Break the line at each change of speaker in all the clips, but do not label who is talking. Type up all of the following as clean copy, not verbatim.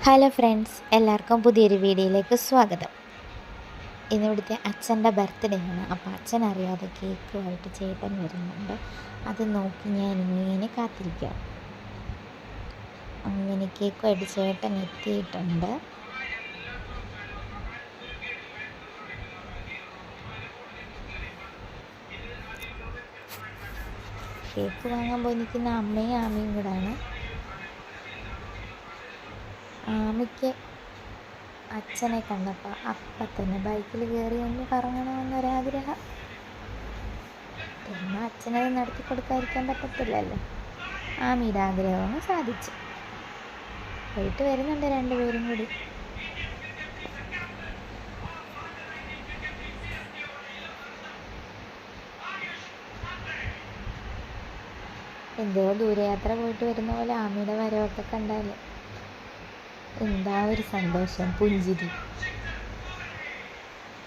Hello friends, എല്ലാവർക്കും പുതിയൊരു വീഡിയോയിലേക്ക് സ്വാഗതം. ഇന്നിവിടുത്തെ അച്ഛൻ്റെ ബർത്ത്ഡേ ആണ്. അപ്പോൾ അച്ഛൻ അറിയാതെ കേക്കുമായിട്ട് ചേട്ടൻ വരുന്നുണ്ട്. അത് നോക്കി ഞാൻ ഇങ്ങനെ കാത്തിരിക്കുക. അങ്ങനെ കേക്കുമായിട്ട് ചേട്ടൻ എത്തിയിട്ടുണ്ട്. കേക്ക് വാങ്ങാൻ പോയി നിൽക്കുന്ന അമ്മയും ആമയും കൂടാണ്. ആമയ്ക്ക് അച്ഛനെ കണ്ടപ്പോൾ അപ്പം തന്നെ ബൈക്കിൽ കയറി ഒന്ന് കറങ്ങണമെന്നൊരാഗ്രഹം. എന്നാൽ അച്ഛനത് നടത്തി കൊടുക്കാതിരിക്കാൻ പറ്റത്തില്ലല്ലോ. ആമിയുടെ ആഗ്രഹം അങ്ങ് സാധിച്ചു. പോയിട്ട് വരുന്നുണ്ട് രണ്ടുപേരും കൂടി. എന്തോ ദൂരയാത്ര പോയിട്ട് വരുന്ന പോലെ ആമിയുടെ വരവൊക്കെ കണ്ടാൽ എന്താ ഒരു സന്തോഷം, പുഞ്ചിരി.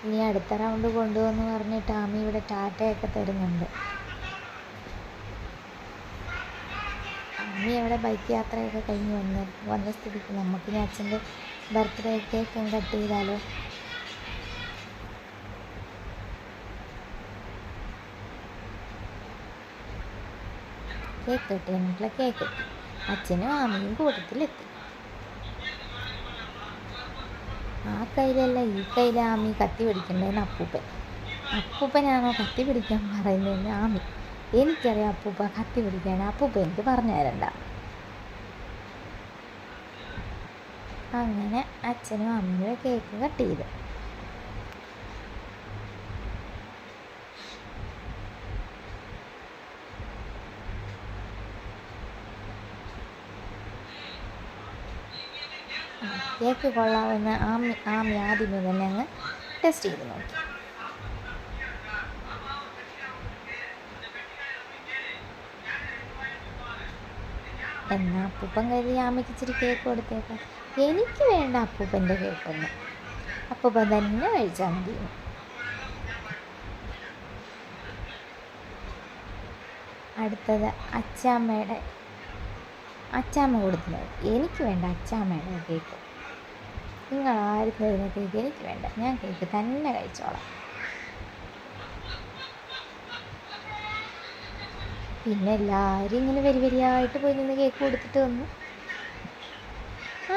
ഇനി അടുത്ത റൗണ്ട് കൊണ്ടുവന്ന് പറഞ്ഞിട്ട് ആമി ഇവിടെ ടാറ്റയൊക്കെ തരുന്നുണ്ട്. ആമി അവിടെ ബൈക്ക് യാത്രയൊക്കെ കഴിഞ്ഞ് വന്ന സ്ഥിതിക്ക് നമുക്കിനി അച്ഛൻ്റെ ബർത്ത്ഡേ കേക്കും കട്ട് ചെയ്താലോ? കേക്ക് കട്ട് ചെയ്യാനുള്ള കേക്ക് എത്തി. അച്ഛനും ആമിയും കൂട്ടത്തിലെത്തി. ആ കയ്യിലല്ല ഈ കയ്യിൽ ആമി കത്തി പിടിക്കണ്ടേന്ന് അപ്പൂപ്പനാണോ കത്തി പിടിക്കാൻ പറയുന്നതെന്ന് ആമി. എനിക്കറിയാം അപ്പൂപ്പ കത്തി പിടിക്കാൻ, അപ്പൂപ്പ എനിക്ക് പറഞ്ഞു തരണ്ട. അങ്ങനെ അച്ഛനും അമ്മയും കേക്ക് കട്ട് ചെയ്തു. കേക്ക് കൊള്ളാമെന്ന് ആമി ആദ്യമേ തന്നെ അങ്ങ് ടെസ്റ്റ് ചെയ്ത് നോക്കി. എന്നാൽ അപ്പൂപ്പൻ കരുതി ആമയ്ക്ക് ഇച്ചിരി കേക്ക് കൊടുത്തേക്കാം. എനിക്ക് വേണ്ട അപ്പൂപ്പൻ്റെ കേക്കൊന്ന്, അപ്പൂപ്പൻ തന്നെ കഴിച്ചാൽ മതി. അടുത്തത് അച്ചാമ്മ കൊടുക്കുന്നത്. എനിക്ക് വേണ്ട അച്ചാമ്മയുടെ കേക്ക്. നിങ്ങൾ ആരും തരുന്ന കേക്ക് എനിക്ക് വേണ്ട, ഞാൻ കേക്ക് തന്നെ കഴിച്ചോളാം. പിന്നെ എല്ലാവരും ഇങ്ങനെ വരിയായിട്ട് പോയി നിന്ന് കേക്ക് കൊടുത്തിട്ട് വന്നു.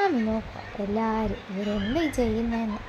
ആമി നോക്കാം എല്ലാവരും ഇവരെന്താ ചെയ്യുന്നതെന്ന്.